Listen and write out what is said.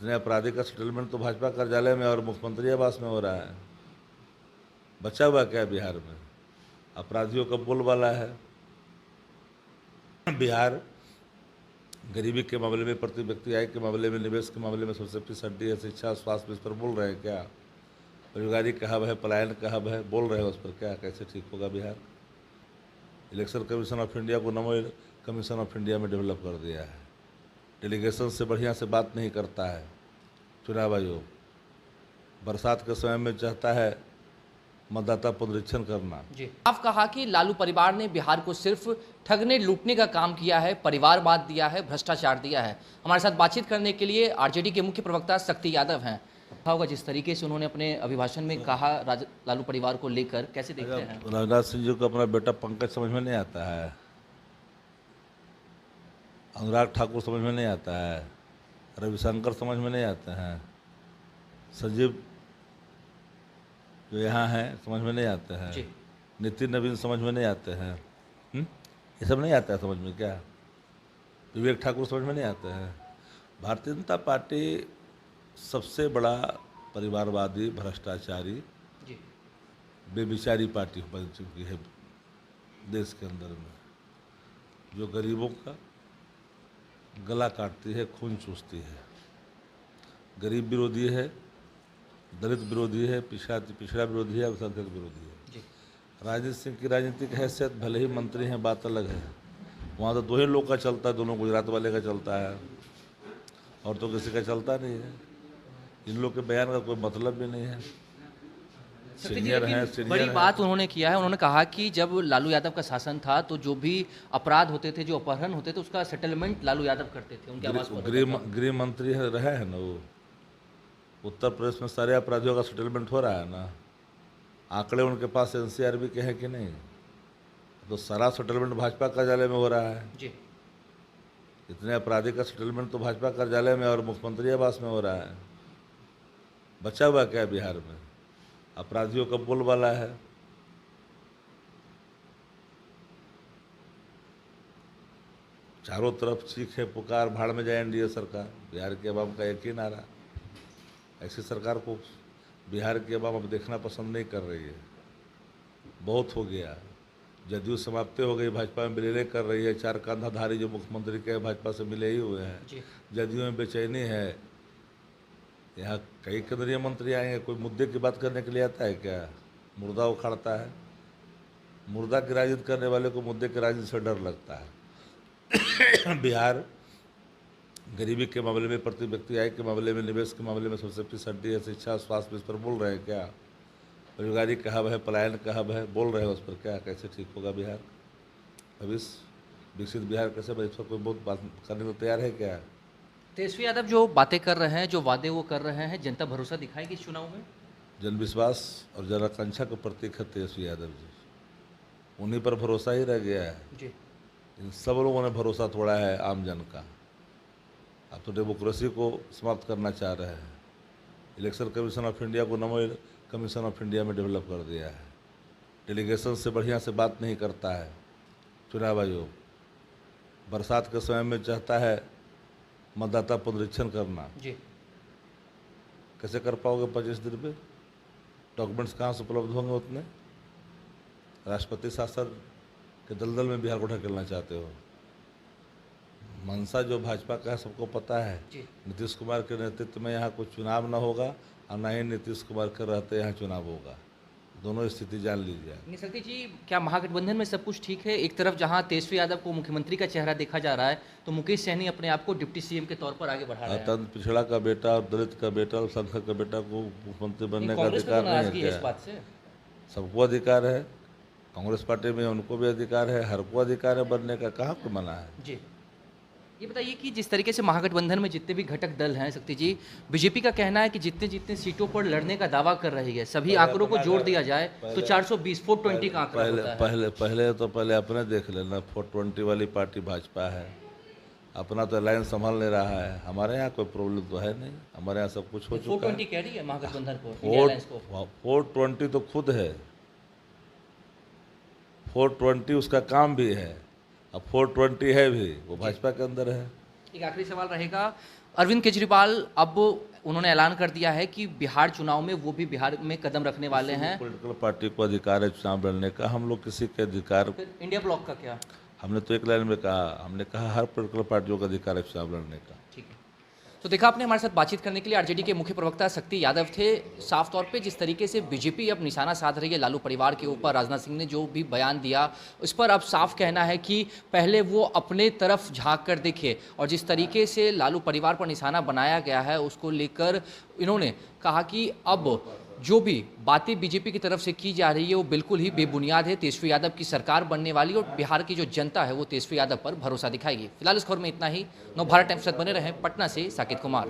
इतने अपराधी का सेटलमेंट तो भाजपा कार्यालय में और मुख्यमंत्री आवास में हो रहा है। बचा हुआ क्या है बिहार में? अपराधियों का बोलबाला है। बिहार गरीबी के मामले में, प्रति व्यक्ति आय के मामले में, निवेश के मामले में सबसे पिछड़ी है। शिक्षा, स्वास्थ्य, इस पर बोल रहे हैं क्या? बेरोजगारी का हब है, पलायन का हब है, बोल रहे हैं उस पर क्या? कैसे ठीक होगा Bihar? Election commission of India को नमो कमीशन ऑफ इंडिया में डेवलप कर दिया है। डेलीगेशन से बढ़िया से बात नहीं करता है चुनाव आयोग। बरसात के समय में चाहता है मतदाता पुनरीक्षण करना। जी, आप कहा कि लालू परिवार ने बिहार को सिर्फ ठगने लूटने का काम किया है, परिवारवाद दिया है, भ्रष्टाचार दिया है। हमारे साथ बातचीत करने के लिए आरजेडी के मुख्य प्रवक्ता शक्ति यादव हैं। होगा जिस तरीके से उन्होंने अपने अभिभाषण में कहा लालू परिवार को लेकर, कैसे देखते हैं? राजनाथ सिंह जी को अपना बेटा पंकज समझ में नहीं आता है, अनुराग ठाकुर समझ में नहीं आता है, रविशंकर समझ में नहीं आते हैं, संजीव जो यहाँ हैं समझ में नहीं आते हैं, नितिन नवीन समझ में नहीं आते हैं। ये सब नहीं आता है समझ में क्या? विवेक ठाकुर समझ में नहीं आते हैं। भारतीय जनता पार्टी सबसे बड़ा परिवारवादी, भ्रष्टाचारी, बेविचारी पार्टी बन चुकी है देश के अंदर में, जो गरीबों का गला काटती है, खून चूसती है। गरीब विरोधी है, दलित विरोधी है, पिछड़ा विरोधी है, अल्पसंख्यक विरोधी है। राजनीत सिंह की राजनीतिक हैसियत, भले ही मंत्री हैं बात अलग है, वहाँ तो दो ही लोग का चलता है, दोनों गुजरात वाले का चलता है और तो किसी का चलता नहीं है। इन लोग के बयान का कोई मतलब भी नहीं है। सीनियर हैं, बड़ी बात उन्होंने किया है, उन्होंने कहा कि जब लालू यादव का शासन था तो जो भी अपराध होते थे, जो अपहरण होते थे, उसका सेटलमेंट लालू यादव करते थे, उनके आवास पर। गृह मंत्री रहे हैं ना वो। उत्तर प्रदेश में सारे अपराधियों का सेटलमेंट हो रहा है ना। आंकड़े उनके पास एनसीआरबी के हैं कि नहीं? तो सारा सेटलमेंट भाजपा कार्यालय में हो रहा है जी। इतने अपराधी का सेटलमेंट तो भाजपा कार्यालय में और मुख्यमंत्री आवास में हो रहा है। बचा हुआ क्या है बिहार में? अपराधियों का बोलबाला है। चारों तरफ चीख है, पुकार, भाड़ में जाए एनडीए सरकार। बिहार की आवाम का एक ही नारा, ऐसी सरकार को बिहार की आवाम अब देखना पसंद नहीं कर रही है। बहुत हो गया। जदयू समाप्ति हो गई, भाजपा में विलीन कर रही है। चार कंधाधारी जो मुख्यमंत्री के भाजपा से मिले ही हुए हैं। जदयू में बेचैनी है। यहाँ कई केंद्रीय मंत्री आएंगे, कोई मुद्दे की बात करने के लिए आता है क्या? मुर्दा उखाड़ता है। मुर्दा की राजनीति करने वाले को मुद्दे की राजनीति से डर लगता है। बिहार गरीबी के मामले में, प्रति व्यक्ति आय के मामले में, निवेश के मामले में सबसे पिछड़ी है। शिक्षा, स्वास्थ्य, इस पर बोल रहे हैं क्या? बेरोजगारी का हब है, पलायन का हब है, बोल रहे हैं उस पर क्या? कैसे ठीक होगा बिहार? भविष्य विकसित बिहार कैसे बने? इस पर कोई बहुत बात करने को तैयार है क्या? तेजस्वी यादव जो बातें कर रहे हैं, जो वादे वो कर रहे हैं, जनता भरोसा दिखाएगी इस चुनाव में? जनविश्वास और जन आकांक्षा का प्रतीक है तेजस्वी यादव जी। उन्हीं पर भरोसा ही रह गया है जी। इन सब लोगों ने भरोसा तोड़ा है आम जन का। अब तो डेमोक्रेसी को समाप्त करना चाह रहे हैं। इलेक्शन कमीशन ऑफ इंडिया को नमो कमीशन ऑफ इंडिया में डेवलप कर दिया है। डेलीगेशन से बढ़िया से बात नहीं करता है चुनाव आयोग। बरसात के समय में चाहता है मतदाता पुनरीक्षण करना। जी। कैसे कर पाओगे 25 दिन में? डॉक्यूमेंट्स कहाँ से उपलब्ध होंगे उतने? राष्ट्रपति शासन के दलदल में बिहार को ढकेलना चाहते हो। मंशा जो भाजपा का है सबको पता है। नीतीश कुमार के नेतृत्व में यहाँ कोई चुनाव न होगा और न ही नीतीश कुमार के रहते यहाँ चुनाव होगा। दोनों स्थिति जान लीजिए। शक्ति जी, क्या महागठबंधन में सब कुछ ठीक है? एक तरफ जहां तेजस्वी यादव को मुख्यमंत्री का चेहरा देखा जा रहा है, तो मुकेश सहनी अपने आप को डिप्टी सीएम के तौर पर आगे बढ़ा रहे हैं। अत्यंत पिछड़ा का बेटा और दलित का बेटा और संख्या का बेटा को मुख्यमंत्री बनने का अधिकार नहीं है क्या? इस बात से सबको अधिकार है। कांग्रेस पार्टी में उनको भी अधिकार है, हर को अधिकार है बनने का। कहाँ को मना है? जी। ये बताइए कि जिस तरीके से महागठबंधन में जितने भी घटक दल हैं, शक्ति जी, बीजेपी का कहना है कि जितने जितने सीटों पर लड़ने का दावा कर रही है, सभी आंकड़ों को जोड़ दिया जाए तो 420 420 का आंकड़ा होता है। पहले अपने देख लेना। 420 वाली पार्टी भाजपा है। अपना तो लाइन संभाल ले रहा है। हमारे यहाँ कोई प्रॉब्लम तो है नहीं। हमारे यहाँ सब कुछ हो चुका है। 420 कह रही है महागठबंधन को, इंडिया अलायंस को। 420 तो खुद है। 420 उसका काम भी है। अब 420 है भी, वो भाजपा के अंदर है। एक आखिरी सवाल रहेगा, अरविंद केजरीवाल अब उन्होंने ऐलान कर दिया है कि बिहार चुनाव में वो भी बिहार में कदम रखने वाले हैं। पॉलिटिकल पार्टी को अधिकार है चुनाव लड़ने का, हम लोग किसी के अधिकार, फिर इंडिया ब्लॉक का क्या? हमने तो एक लाइन में कहा, हमने कहा हर पॉलिटिकल पार्टियों का अधिकार है चुनाव लड़ने का। ठीक है, तो देखा आपने, हमारे साथ बातचीत करने के लिए आरजेडी के मुख्य प्रवक्ता शक्ति यादव थे। साफ तौर पे जिस तरीके से बीजेपी अब निशाना साध रही है लालू परिवार के ऊपर, राजनाथ सिंह ने जो भी बयान दिया उस पर अब साफ कहना है कि पहले वो अपने तरफ झांक कर देखे, और जिस तरीके से लालू परिवार पर निशाना बनाया गया है उसको लेकर इन्होंने कहा कि अब जो भी बातें बीजेपी की तरफ से की जा रही है वो बिल्कुल ही बेबुनियाद है। तेजस्वी यादव की सरकार बनने वाली और बिहार की जो जनता है वो तेजस्वी यादव पर भरोसा दिखाएगी। फिलहाल इस खबर में इतना ही। नवभारत टाइम्स के साथ बने रहें। पटना से साकिब कुमार।